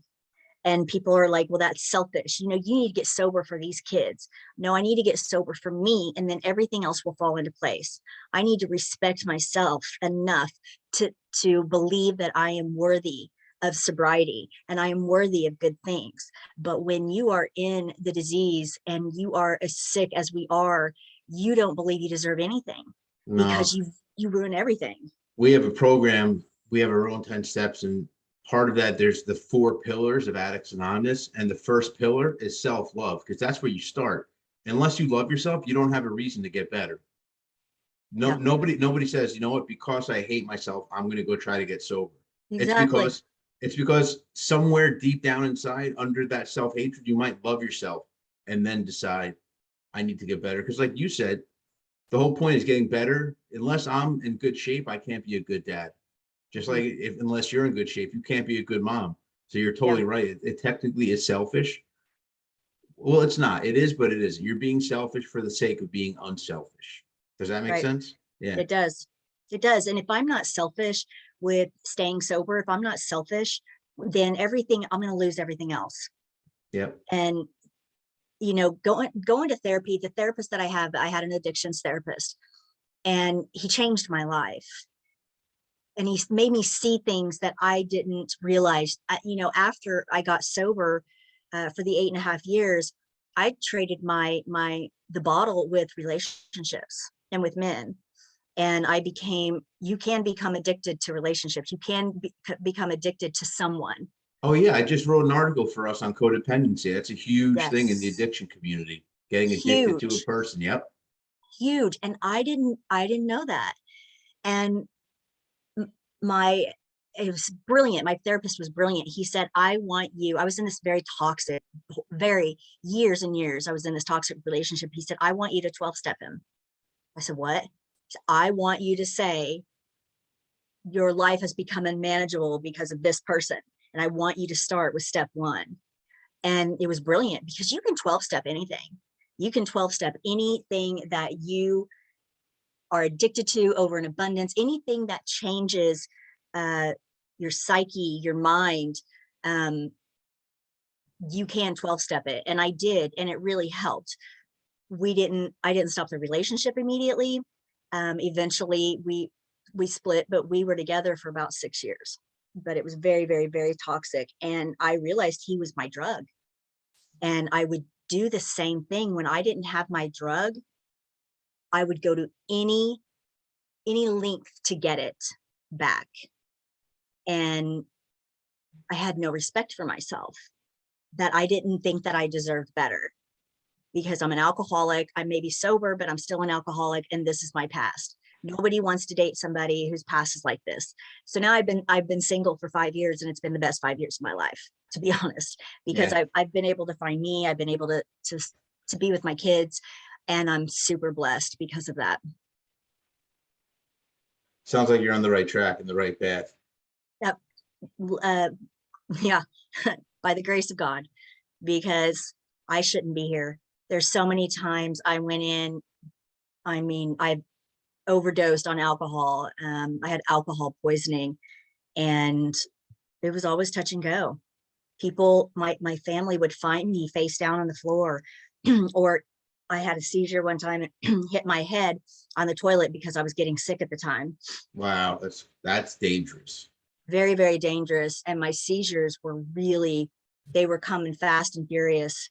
And people are like, well, that's selfish. You need to get sober for these kids. No, I need to get sober for me, and then everything else will fall into place. I need to respect myself enough to believe that I am worthy of sobriety and I am worthy of good things. But when you are in the disease and you are as sick as we are, you don't believe you deserve anything. No. Because you ruin everything. We have a program, we have our own 10 steps, and part of that, there's the 4 pillars of Addicts Anonymous. And the first pillar is self-love, because that's where you start. Unless you love yourself, you don't have a reason to get better. No, yeah. Nobody says, you know what, because I hate myself, I'm going to go try to get sober. Exactly. It's because somewhere deep down inside, under that self-hatred, you might love yourself and then decide, I need to get better. Because like you said, the whole point is getting better. Unless I'm in good shape, I can't be a good dad. Just like unless you're in good shape, you can't be a good mom. So you're totally right. It technically is selfish. Well, it's not. It is, but it isn't. You're being selfish for the sake of being unselfish. Does that make sense? Yeah. It does. It does. And if I'm not selfish with staying sober, if I'm not selfish, then I'm going to lose everything else. Yep. And, going to therapy, the therapist that I had an addictions therapist, and he changed my life. And he made me see things that I didn't realize. After I got sober for the 8.5 years, I traded the bottle with relationships and with men. And you can become addicted to relationships. You can become addicted to someone. Oh yeah. I just wrote an article for us on codependency. That's a huge thing in the addiction community, getting addicted to a person. Yep. Huge. And I didn't know that. And it was brilliant. My therapist was brilliant. He said, I was in this very toxic, years and years. I was in this toxic relationship. He said, I want you to 12-step him. I said, what? He said, I want you to say, your life has become unmanageable because of this person. And I want you to start with step one. And it was brilliant because you can 12-step anything. You can 12-step anything that you are addicted to over an abundance, anything that changes your psyche, your mind. You can 12-step it. And I did, and it really helped. I didn't stop the relationship immediately. Eventually we split, but we were together for about 6 years. But it was very, very, very toxic. And I realized he was my drug. And I would do the same thing when I didn't have my drug. I would go to any length to get it back. And I had no respect for myself, that I didn't think that I deserved better because I'm an alcoholic. I may be sober, but I'm still an alcoholic, and this is my past. Nobody wants to date somebody whose past is like this. So now I've been single for 5 years, and it's been the best 5 years of my life, to be honest, because Yeah. I've been able to find me. I've been able to be with my kids, and I'm super blessed because of that. Sounds like you're on the right track and the right path. Yep. Yeah, by the grace of God, because I shouldn't be here. There's so many times I went in, I overdosed on alcohol. I had alcohol poisoning, and it was always touch and go. People, my family would find me face down on the floor, or I had a seizure one time and hit my head on the toilet because I was getting sick at the time. Wow, that's dangerous. Very, very dangerous. And my seizures were they were coming fast and furious.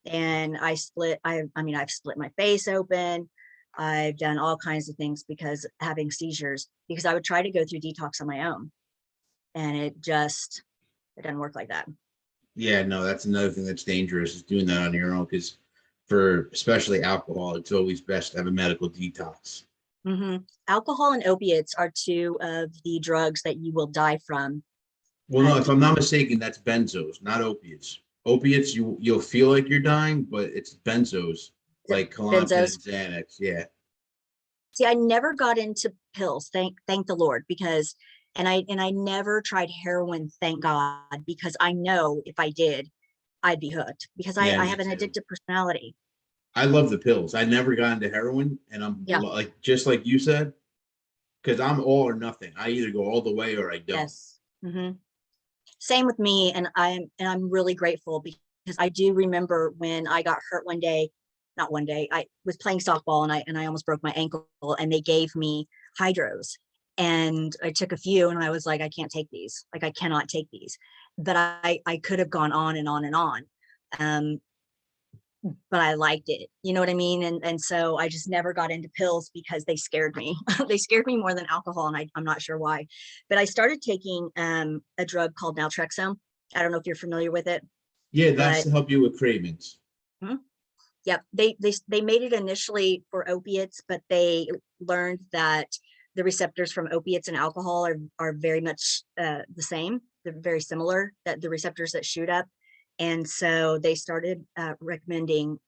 And I've split my face open. I've done all kinds of things because having seizures, because I would try to go through detox on my own. And it doesn't work like that. Yeah, no, that's another thing that's dangerous, is doing that on your own, because for especially alcohol, it's always best to have a medical detox. Mm-hmm. Alcohol and opiates are two of the drugs that you will die from. Well, no, if I'm not mistaken, that's benzos, not opiates. Opiates, you'll feel like you're dying, but it's benzos, like Klonopin and Benzos. Xanax. Yeah. See, I never got into pills. Thank the Lord, because and I never tried heroin, thank God, because I know if I did, I'd be hooked, because Yeah, I me have an too. addictive personality. I love the pills. I never got into heroin, and I'm Yeah. like, just like you said, because I'm all or nothing. I either go all the way or I don't. Yes. Mm-hmm. Same with me, and I'm really grateful, because I do remember when I got hurt one day. Not one day, I was playing softball, and I almost broke my ankle, and they gave me hydros, and I took a few, and I was like, I can't take these. Like, I cannot take these. But I could have gone on and on and on. But I liked it. You know what I mean? And so I just never got into pills because they scared me. They scared me more than alcohol, and I'm not sure why. But I started taking a drug called Naltrexone. I don't know if you're familiar with it, Yeah, that's but to help you with cravings. yep, they made it initially for opiates, but they learned that the receptors from opiates and alcohol are very much the same. They're very similar, that the receptors that shoot up. And so they started recommending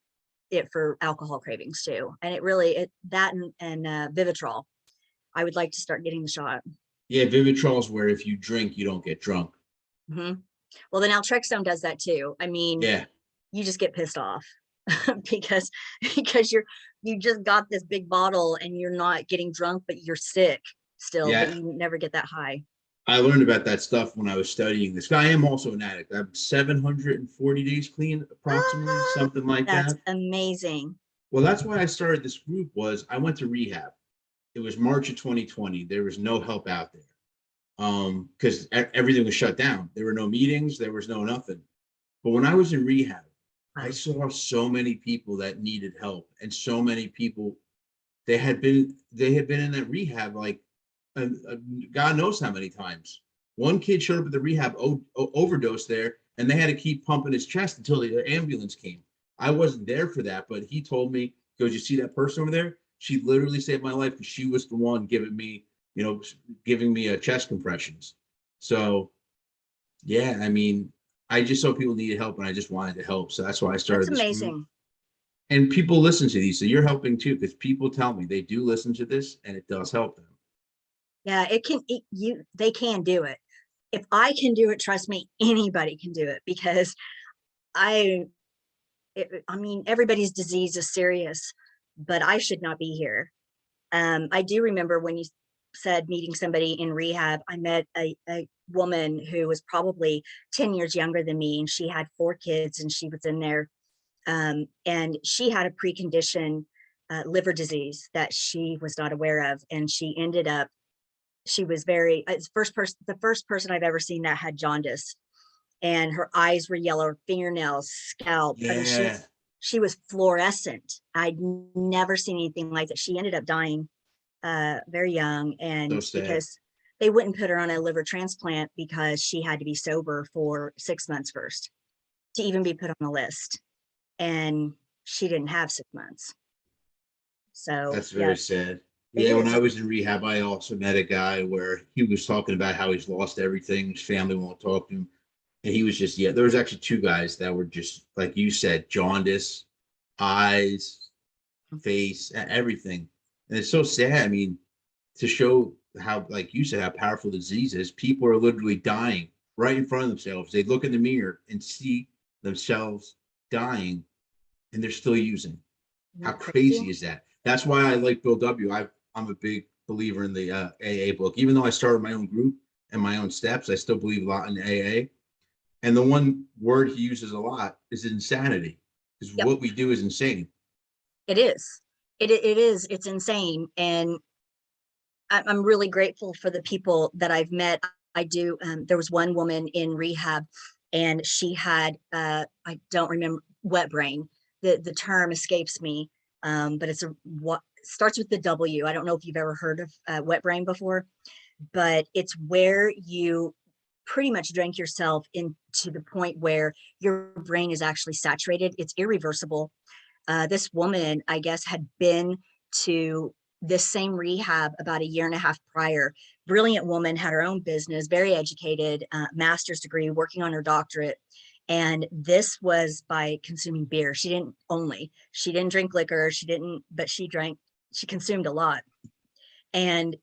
it for alcohol cravings too. And that and Vivitrol. I would like to start getting the shot. Yeah, Vivitrol's where if you drink, you don't get drunk. Mm-hmm. Well, the naltrexone does that too. I mean, Yeah. you just get pissed off because you just got this big bottle and you're not getting drunk, but you're sick still, but Yeah. you never get that high. I learned about that stuff when I was studying this. I am also an addict. I'm 740 days clean, approximately, Ah, something like that's that. amazing. Well, that's why I started this group. Was I went to rehab. It was March of 2020. There was no help out there. Because everything was shut down. There were no meetings, there was no nothing. But when I was in rehab, I Wow. saw so many people that needed help, and so many people they had been in that rehab like uh, uh, God knows how many times. One kid showed up at the rehab, overdosed there, and they had to keep pumping his chest until the ambulance came. I wasn't there for that, but he told me, he goes, "You see that person over there? She literally saved my life because she was the one giving me a chest compressions." So yeah, I mean, I just saw people needed help, and I just wanted to help. So that's why I That's started this group. amazing. And people listen to these, so you're helping too, because people tell me they do listen to this, and it does help them. Yeah, they can do it. If I can do it, trust me, anybody can do it, because I, I mean, everybody's disease is serious, but I should not be here. I do remember when you said meeting somebody in rehab. I met a woman who was probably 10 years younger than me, and she had 4 kids, and she was in there. And she had a precondition liver disease that she was not aware of. And she ended up, she was very, the first person I've ever seen that had jaundice, and her eyes were yellow, fingernails, scalp. I mean, Yeah. she was fluorescent. I'd never seen anything like that. She ended up dying very young, So and sad. because they wouldn't put her on a liver transplant because she had to be sober for 6 months first to even be put on the list, and she didn't have 6 months. So That's very yes, sad. it Yeah, when is. I was in rehab, I also met a guy where he was talking about how he's lost everything. His family won't talk to him. And he was just, yeah, there was actually 2 guys that were just, like you said, jaundice, eyes, face, everything. And it's so sad. I mean, to show how, like you said, how powerful the disease is, people are literally dying right in front of themselves. They look in the mirror and see themselves dying, and they're still using. Isn't How that crazy? crazy is that? That's why I like Bill W. I'm a big believer in the AA book. Even though I started my own group and my own steps, I still believe a lot in AA. And the one word he uses a lot is insanity, because Yep, what we do is insane. it is. It is. It's insane, and I'm really grateful for the people that I've met. I do. There was one woman in rehab, and she had I don't remember, wet brain. The term escapes me, but it's a what starts with the W. I don't know if you've ever heard of wet brain before, but it's where you pretty much drink yourself into the point where your brain is actually saturated. It's irreversible. This woman, I guess, had been to this same rehab about a year and a half prior. Brilliant woman, had her own business, very educated, master's degree, working on her doctorate. And this was by consuming beer. She didn't drink liquor. She didn't, but she consumed a lot. And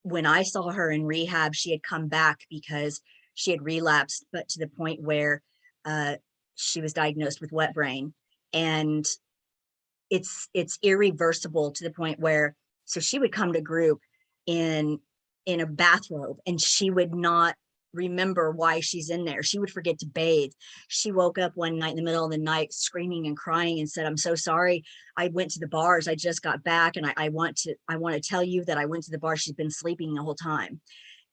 when I saw her in rehab, she had come back because she had relapsed, but to the point where uh, she was diagnosed with wet brain. And it's irreversible to the point where, so she would come to group in a bathrobe, and she would not remember why she's in there. She would forget to bathe. She woke up one night in the middle of the night screaming and crying and said, "I'm so sorry. I went to the bars. I just got back, and I want to tell you that I went to the bar." She's been sleeping the whole time.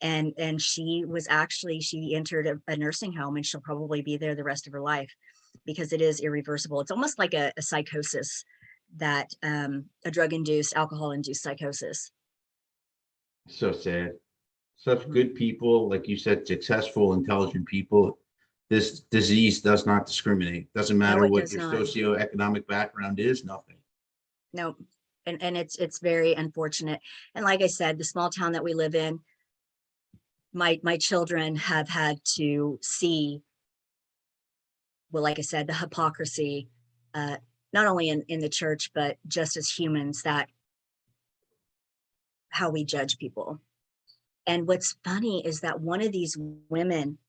And she was actually, she entered a nursing home, and she'll probably be there the rest of her life, because it is irreversible. It's almost like a psychosis, that a drug-induced, alcohol-induced psychosis. So sad. Such Mhm. good people, like you said, successful, intelligent people. This disease does not discriminate. Doesn't No, matter it what does your not. socioeconomic background is, nothing. No, and it's very unfortunate. And like I said, the small town that we live in, my children have had to see, well, like I said, the hypocrisy, uh, not only in the church, but just as humans, that how we judge people. And what's funny is that one of these women,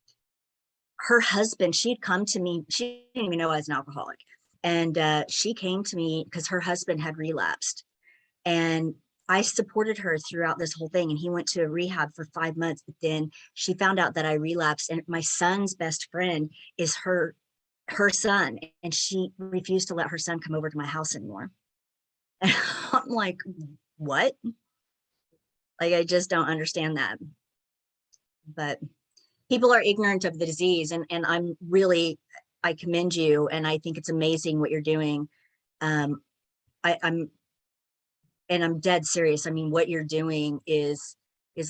her husband, she'd come to me, she didn't even know I was an alcoholic. And she came to me because her husband had relapsed. And I supported her throughout this whole thing. And he went to a rehab for 5 months. But then she found out that I relapsed. And my son's best friend is her son. And she refused to let her son come over to my house anymore. And I'm like, what? Like, I just don't understand that. But people are ignorant of the disease, and I'm really, I commend you, and I think it's amazing what you're doing. um I'm and I'm dead serious. I mean, what you're doing is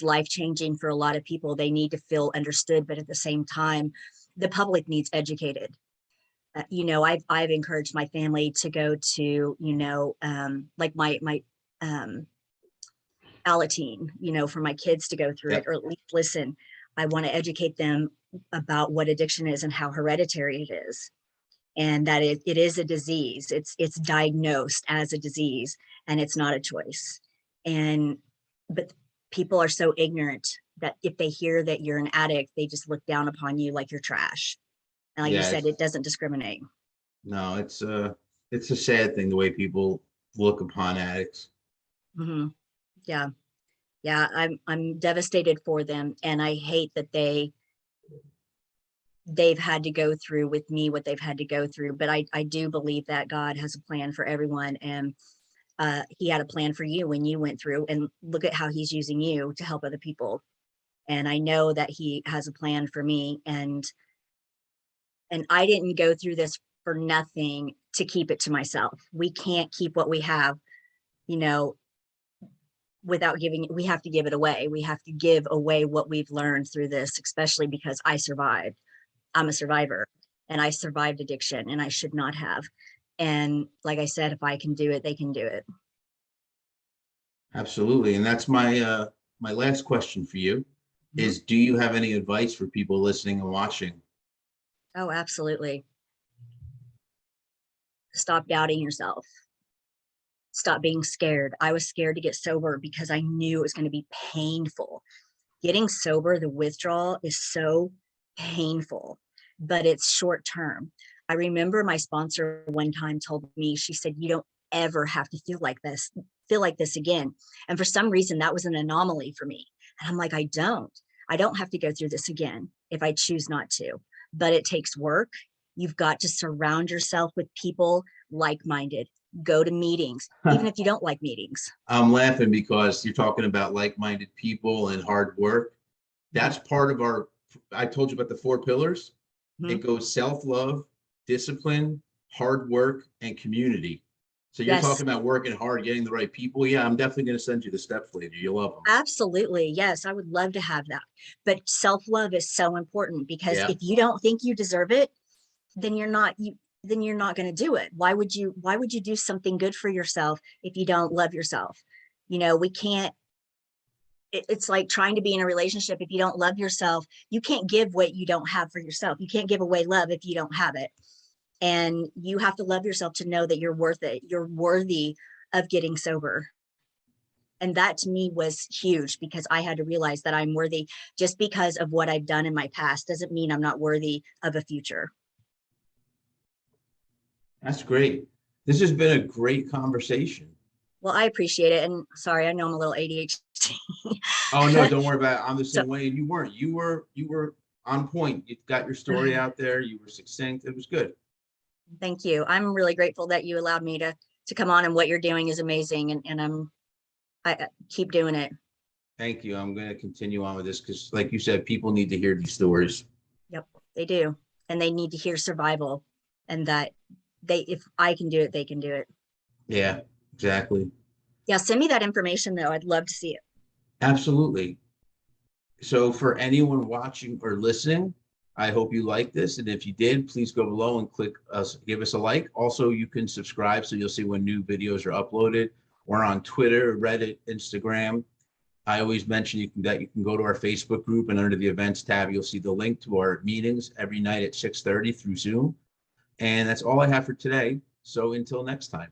life changing for a lot of people. They need to feel understood, but at the same time, the public needs educated. I've encouraged my family to go to, like my um Alateen, for my kids to go through it, Yep. or at least listen. I want to educate them about what addiction is and how hereditary it is, and that it is a disease. It's diagnosed as a disease, and it's not a choice. And but people are so ignorant that if they hear that you're an addict, they just look down upon you like you're trash. And like you Yeah, said, it doesn't discriminate. no, it's a sad thing the way people look upon addicts. Hmm. Yeah. Yeah. I'm devastated for them. And I hate that they've had to go through with me what they've had to go through. But I do believe that God has a plan for everyone. And he had a plan for you when you went through, and look at how he's using you to help other people. And I know that he has a plan for me. And I didn't go through this for nothing to keep it to myself. We can't keep what we have, you know, without giving it. We have to give it away. We have to give away what we've learned through this, especially because I survived. I'm a survivor, and I survived addiction, and I should not have. And like I said, if I can do it, they can do it. Absolutely. And that's my last question for you Mhm. is, do you have any advice for people listening and watching? Oh, absolutely. Stop doubting yourself. Stop being scared. I was scared to get sober because I knew it was going to be painful. Getting sober, the withdrawal is so painful, but it's short term. I remember my sponsor one time told me, she said, you don't ever have to feel like this again. And for some reason, that was an anomaly for me. And I'm like, I don't have to go through this again if I choose not to, but it takes work. You've got to surround yourself with people like-minded, go to meetings, even if you don't like meetings. I'm laughing because you're talking about like-minded people and hard work. That's part of I told you about the 4 pillars. It Mhm. goes self-love, discipline, hard work, and community. So you're Yes, talking about working hard, getting the right people. Yeah, I'm definitely going to send you the steps later. You'll love them. absolutely. Yes, I would love to have that. But self-love is so important, because Yeah. if you don't think you deserve it, then you're not going to do it. Why would you do something good for yourself if you don't love yourself? We can't it's like trying to be in a relationship. If you don't love yourself, you can't give what you don't have for yourself. You can't give away love if you don't have it. And you have to love yourself to know that you're worth it. You're worthy of getting sober. And that to me was huge, because I had to realize that I'm worthy. Just because of what I've done in my past doesn't mean I'm not worthy of a future. That's great. This has been a great conversation. Well, I appreciate it. And sorry, I know I'm a little ADHD. Oh no, don't worry about it. I'm the So same way. And you weren't. You were on point. You got your story out there. You were succinct. It was good. thank you. I'm really grateful that you allowed me to come on, and what you're doing is amazing. And I keep doing it. Thank you. I'm going to continue on with this because, like you said, people need to hear these stories. Yep, they do. And they need to hear survival, and that if I can do it, they can do it. Yeah, exactly. Yeah, send me that information though. I'd love to see it. Absolutely. So for anyone watching or listening, I hope you like this. And if you did, please go below and click us, give us a like. Also, you can subscribe so you'll see when new videos are uploaded. We're on Twitter, Reddit, Instagram. I always mention that you can go to our Facebook group, and under the events tab, you'll see the link to our meetings every night at 6:30 through Zoom. And that's all I have for today. So until next time.